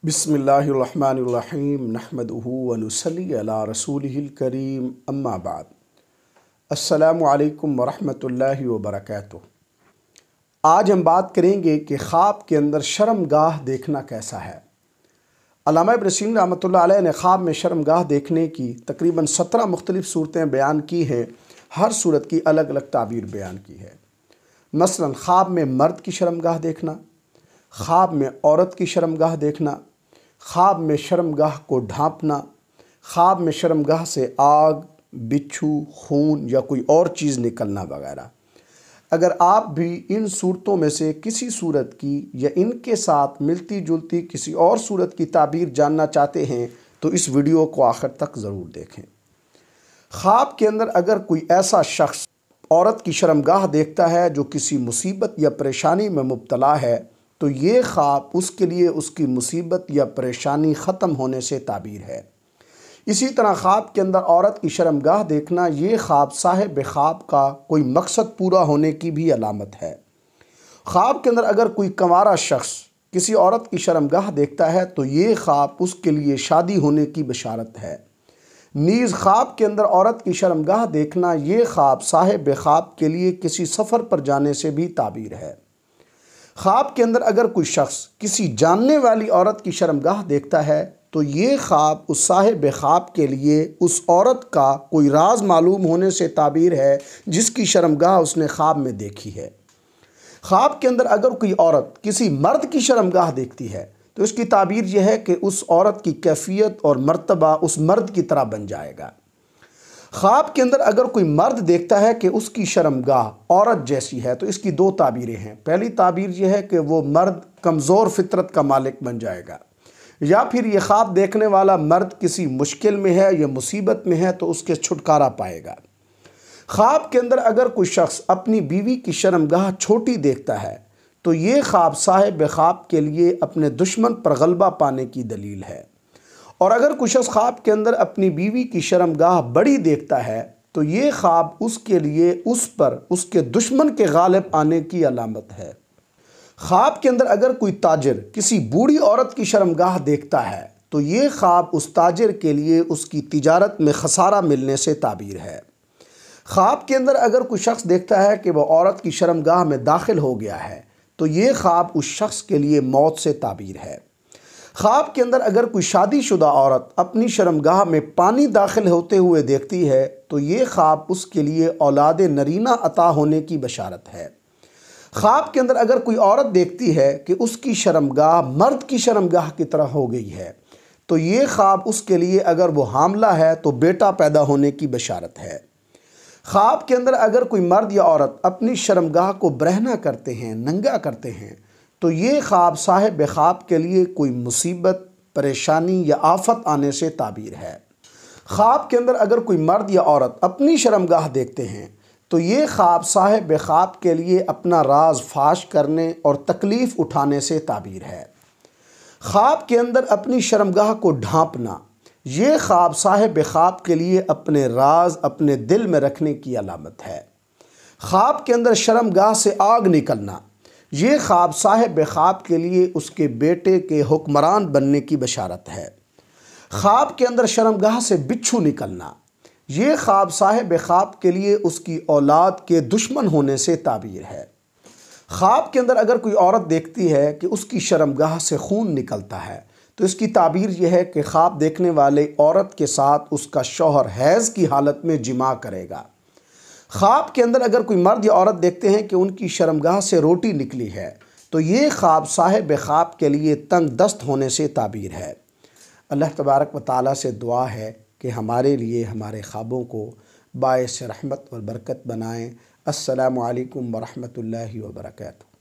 बिस्मिल्लाहिर्रहमानिर्रहीम नहमदुहु व नुसल्ली अला रसूलिहिल करीम अम्मा बाद। अस्सलामु अलैकुम व रहमतुल्लाहि व बरकातुहू। आज हम बात करेंगे कि ख्वाब के अंदर शर्मगाह देखना कैसा है। अल्लामा इब्न सीरीन रहमतुल्लाह अलैह ने ख्वाब में शर्मगाह देखने की तकरीबन 17 मुख्तलिफ़ सूरतें बयान की हैं। हर सूरत की अलग अलग ताबीर बयान की है। मसलन ख्वाब में मर्द की शर्मगाह देखना, ख्वाब में औरत की शर्मगाह देखना, ख्वाब में शर्मगाह को ढांपना, ख्वाब में शर्मगाह से आग, बिच्छू, खून या कोई और चीज़ निकलना वगैरह। अगर आप भी इन सूरतों में से किसी सूरत की या इनके साथ मिलती जुलती किसी और सूरत की ताबीर जानना चाहते हैं तो इस वीडियो को आखिर तक ज़रूर देखें। ख्वाब के अंदर अगर कोई ऐसा शख्स औरत की शर्मगाह देखता है जो किसी मुसीबत या परेशानी में मुब्तला है तो ये ख्वाब उसके लिए उसकी मुसीबत या परेशानी ख़त्म होने से ताबीर है। इसी तरह ख्वाब के अंदर औरत की शर्मगाह देखना ये ख्वाब साहिब ख्वाब का कोई मकसद पूरा होने की भी अलामत है। ख्वाब के अंदर अगर कोई कंवारा शख्स किसी औरत की शर्मगाह देखता है तो ये ख्वाब उसके लिए शादी होने की बशारत है। नीज़ ख्वाब के अंदर औरत की शर्मगाह देखना ये ख्वाब साहिब ख्वाब के लिए किसी सफ़र पर जाने से भी ताबीर है। ख्वाब के अंदर अगर कोई शख्स किसी जानने वाली औरत की शर्मगाह देखता है तो ये ख्वाब उस साहिब ख्वाब के लिए उस औरत का कोई राज मालूम होने से ताबीर है जिसकी शर्मगाह उसने ख्वाब में देखी है। ख्वाब के अंदर अगर कोई औरत किसी मर्द की शर्मगाह देखती है तो इसकी ताबीर यह है कि उस औरत की कैफियत और मर्तबा उस मर्द की तरह बन जाएगा। ख्वाब के अंदर अगर कोई मर्द देखता है कि उसकी शर्मगाह औरत जैसी है तो इसकी दो ताबीरें हैं। पहली ताबीर यह है कि वो मर्द कमज़ोर फितरत का मालिक बन जाएगा, या फिर ये ख्वाब देखने वाला मर्द किसी मुश्किल में है या मुसीबत में है तो उसके छुटकारा पाएगा। ख्वाब के अंदर अगर कोई शख्स अपनी बीवी की शर्मगाह छोटी देखता है तो ये ख्वाब साहिब ख्वाब के लिए अपने दुश्मन पर गलबा पाने की दलील है। और अगर कोई शख्स ख्वाब के अंदर अपनी बीवी की शर्मगाह बड़ी देखता है तो ये ख्वाब उसके लिए उस पर उसके दुश्मन के गालिब आने की अलामत है। ख्वाब के अंदर अगर कोई ताजिर किसी बूढ़ी औरत की शर्मगाह देखता है तो ये ख्वाब उस ताजिर के लिए उसकी तिजारत में खसारा मिलने से ताबीर है। ख्वाब के अंदर अगर कोई शख्स देखता है कि वह औरत की शर्मगाह में दाखिल हो गया है तो ये ख्वाब उस शख्स के लिए मौत से ताबीर है। ख्वाब के अंदर अगर कोई शादीशुदा औरत अपनी शर्मगाह में पानी दाखिल होते हुए देखती है तो ये ख्वाब उसके लिए औलाद नरीना अता होने की बशारत है। ख्वाब के अंदर अगर कोई औरत देखती है कि उसकी शर्मगाह मर्द की शर्मगाह की तरह हो गई है तो ये ख्वाब उसके लिए अगर वो हामला है तो बेटा पैदा होने की बशारत है। ख्वाब के अंदर अगर कोई मर्द या औरत अपनी शर्मगाह को बरहना करते हैं, नंगा करते हैं तो ये ख्वाब साहिब ख्वाब के लिए कोई मुसीबत, परेशानी या आफत आने से ताबीर है। ख्वाब के अंदर अगर कोई मर्द या औरत अपनी शर्मगाह देखते हैं तो ये ख्वाब साहिब ख्वाब के लिए अपना राज फाश करने और तकलीफ़ उठाने से ताबीर है। ख्वाब के अंदर अपनी शर्मगाह को ढांपना ये ख्वाब साहिब ख्वाब के लिए अपने राज अपने दिल में रखने की अलामत है। ख्वाब के अंदर शर्मगाह से आग निकलना ये ख्वाब साहिब ख्वाब के लिए उसके बेटे के हुक्मरान बनने की बशारत है। ख्वाब के अंदर शर्मगाह से बिच्छू निकलना ये ख्वाब साहिब ख्वाब के लिए उसकी औलाद के दुश्मन होने से ताबीर है। ख्वाब के अंदर अगर कोई औरत देखती है कि उसकी शर्मगाह से खून निकलता है तो इसकी ताबीर यह है कि ख्वाब देखने वाले औरत के साथ उसका शौहर हैज़ की हालत में जिमा करेगा। ख्वाब के अंदर अगर कोई मर्द या औरत देखते हैं कि उनकी शर्मगाह से रोटी निकली है तो ये ख्वाब साहिब ख्वाब के लिए तंग दस्त होने से ताबीर है। अल्लाह तबारक व तआला से दुआ है कि हमारे लिए हमारे ख्वाबों को बाइस रहमत और बरकत बनाएं। अस्सलामु अलैकुम व रहमतुल्लाहि व बरकातुहू।